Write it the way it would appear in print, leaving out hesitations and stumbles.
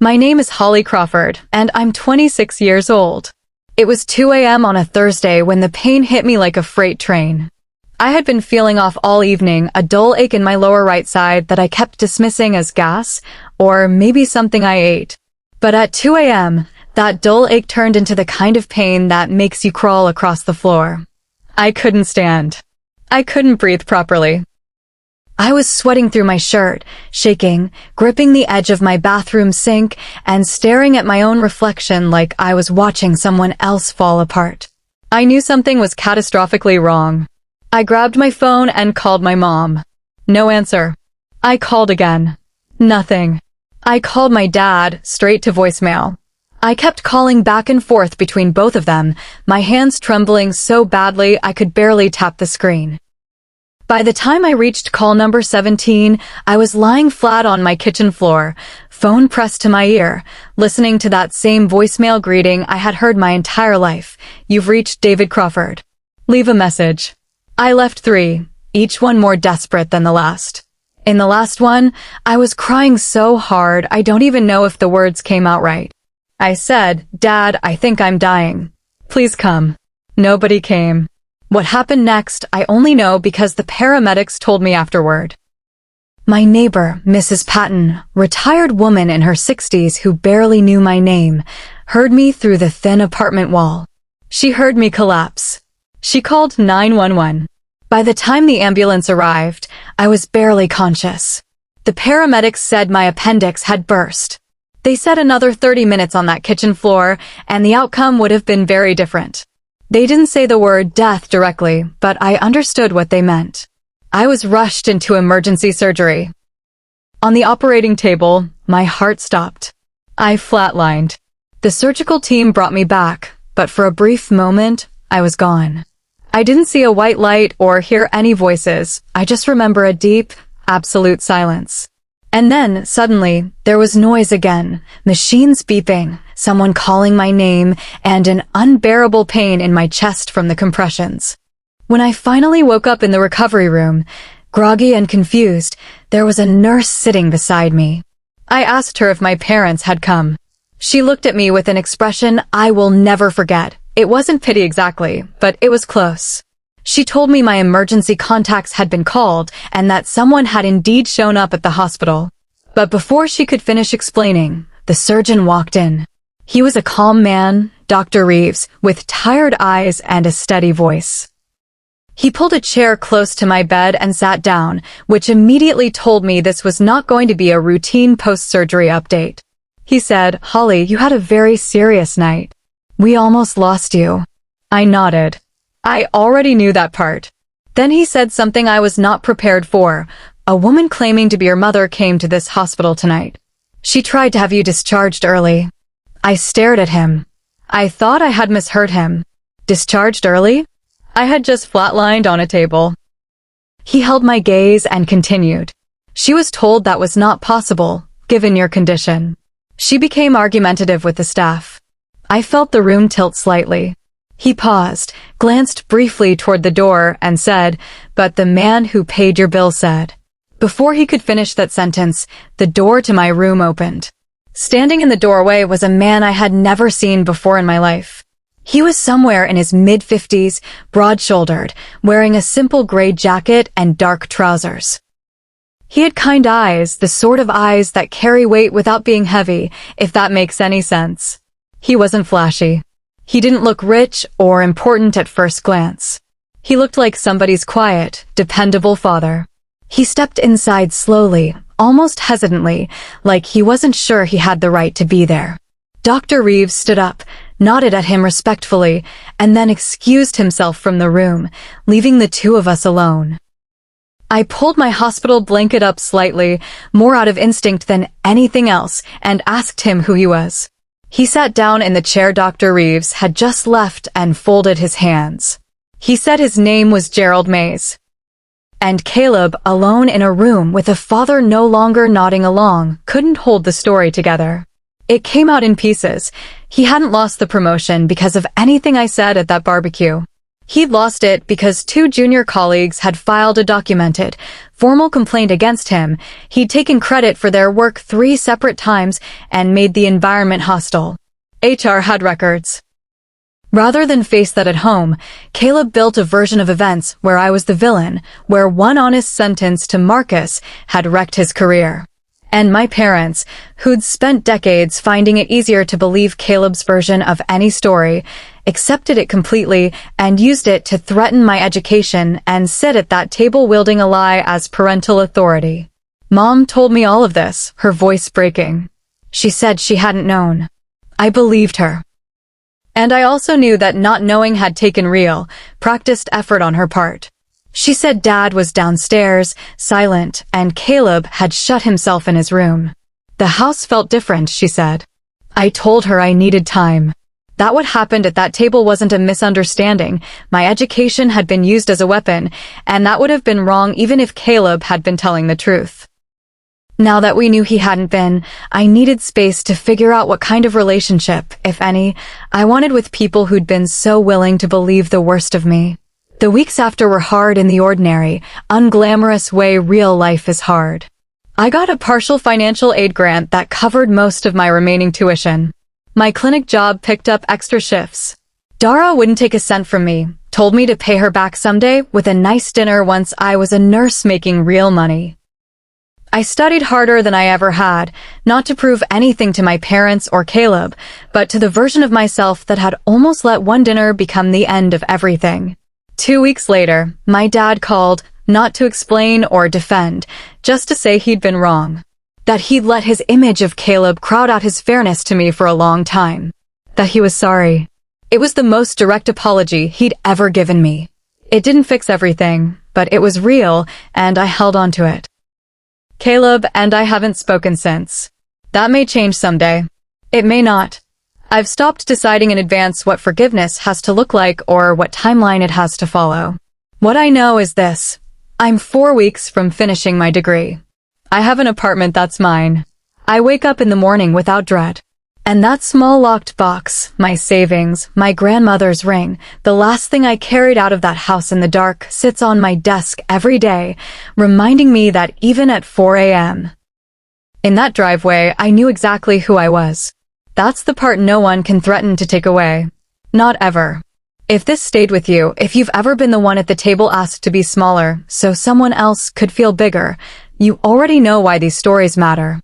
My name is Holly Crawford, and I'm 26 years old. It was 2 a.m. on a Thursday when the pain hit me like a freight train. I had been feeling off all evening, a dull ache in my lower right side that I kept dismissing as gas, or maybe something I ate. But at 2 a.m., that dull ache turned into the kind of pain that makes you crawl across the floor. I couldn't stand. I couldn't breathe properly. I was sweating through my shirt, shaking, gripping the edge of my bathroom sink, and staring at my own reflection like I was watching someone else fall apart. I knew something was catastrophically wrong. I grabbed my phone and called my mom. No answer. I called again. Nothing. I called my dad, straight to voicemail. I kept calling back and forth between both of them, my hands trembling so badly I could barely tap the screen. By the time I reached call number 17, I was lying flat on my kitchen floor, phone pressed to my ear, listening to that same voicemail greeting I had heard my entire life. You've reached David Crawford. Leave a message. I left 3, each one more desperate than the last. In the last one, I was crying so hard I don't even know if the words came out right. I said, "Dad, I think I'm dying. Please come." Nobody came. What happened next, I only know because the paramedics told me afterward. My neighbor, Mrs. Patton, retired woman in her 60s who barely knew my name, heard me through the thin apartment wall. She heard me collapse. She called 911. By the time the ambulance arrived, I was barely conscious. The paramedics said my appendix had burst. They said another 30 minutes on that kitchen floor, and the outcome would have been very different. They didn't say the word death directly, but I understood what they meant. I was rushed into emergency surgery. On the operating table, my heart stopped. I flatlined. The surgical team brought me back, but for a brief moment, I was gone. I didn't see a white light or hear any voices. I just remember a deep, absolute silence. And then, suddenly, there was noise again, machines beeping, someone calling my name, and an unbearable pain in my chest from the compressions. When I finally woke up in the recovery room, groggy and confused, there was a nurse sitting beside me. I asked her if my parents had come. She looked at me with an expression I will never forget. It wasn't pity exactly, but it was close. She told me my emergency contacts had been called and that someone had indeed shown up at the hospital. But before she could finish explaining, the surgeon walked in. He was a calm man, Dr. Reeves, with tired eyes and a steady voice. He pulled a chair close to my bed and sat down, which immediately told me this was not going to be a routine post-surgery update. He said, "Holly, you had a very serious night. We almost lost you." I nodded. I already knew that part. Then he said something I was not prepared for. "A woman claiming to be your mother came to this hospital tonight. She tried to have you discharged early." I stared at him. I thought I had misheard him. Discharged early? I had just flatlined on a table. He held my gaze and continued. "She was told that was not possible, given your condition." She became argumentative with the staff. I felt the room tilt slightly. He paused, glanced briefly toward the door, and said, "But the man who paid your bill said." Before he could finish that sentence, the door to my room opened. Standing in the doorway was a man I had never seen before in my life. He was somewhere in his mid-50s, broad-shouldered, wearing a simple gray jacket and dark trousers. He had kind eyes, the sort of eyes that carry weight without being heavy, if that makes any sense. He wasn't flashy. He didn't look rich or important at first glance. He looked like somebody's quiet, dependable father. He stepped inside slowly, almost hesitantly, like he wasn't sure he had the right to be there. Dr. Reeves stood up, nodded at him respectfully, and then excused himself from the room, leaving the two of us alone. I pulled my hospital blanket up slightly, more out of instinct than anything else, and asked him who he was. He sat down in the chair Dr. Reeves had just left and folded his hands. He said his name was Gerald Mays. And Caleb, alone in a room with a father no longer nodding along, couldn't hold the story together. It came out in pieces. He hadn't lost the promotion because of anything I said at that barbecue. He'd lost it because two junior colleagues had filed a documented, formal complaint against him. He'd taken credit for their work 3 separate times and made the environment hostile. HR had records. Rather than face that at home, Caleb built a version of events where I was the villain, where one honest sentence to Marcus had wrecked his career. And my parents, who'd spent decades finding it easier to believe Caleb's version of any story, accepted it completely and used it to threaten my education and sit at that table wielding a lie as parental authority. Mom told me all of this, her voice breaking. She said she hadn't known. I believed her. And I also knew that not knowing had taken real, practiced effort on her part. She said Dad was downstairs, silent, and Caleb had shut himself in his room. The house felt different, she said. I told her I needed time. That what happened at that table wasn't a misunderstanding. My education had been used as a weapon, and that would have been wrong even if Caleb had been telling the truth. Now that we knew he hadn't been, I needed space to figure out what kind of relationship, if any, I wanted with people who'd been so willing to believe the worst of me. The weeks after were hard in the ordinary, unglamorous way real life is hard. I got a partial financial aid grant that covered most of my remaining tuition. My clinic job picked up extra shifts. Dara wouldn't take a cent from me, told me to pay her back someday with a nice dinner once I was a nurse making real money. I studied harder than I ever had, not to prove anything to my parents or Caleb, but to the version of myself that had almost let one dinner become the end of everything. 2 weeks later, my dad called, not to explain or defend, just to say he'd been wrong. That he'd let his image of Caleb crowd out his fairness to me for a long time. That he was sorry. It was the most direct apology he'd ever given me. It didn't fix everything, but it was real, and I held on to it. Caleb and I haven't spoken since. That may change someday. It may not. I've stopped deciding in advance what forgiveness has to look like or what timeline it has to follow. What I know is this. I'm 4 weeks from finishing my degree. I have an apartment that's mine. I wake up in the morning without dread. And that small locked box, my savings, my grandmother's ring, the last thing I carried out of that house in the dark, sits on my desk every day, reminding me that even at 4 a.m. In that driveway, I knew exactly who I was. That's the part no one can threaten to take away. Not ever. If this stayed with you, if you've ever been the one at the table asked to be smaller so someone else could feel bigger, you already know why these stories matter.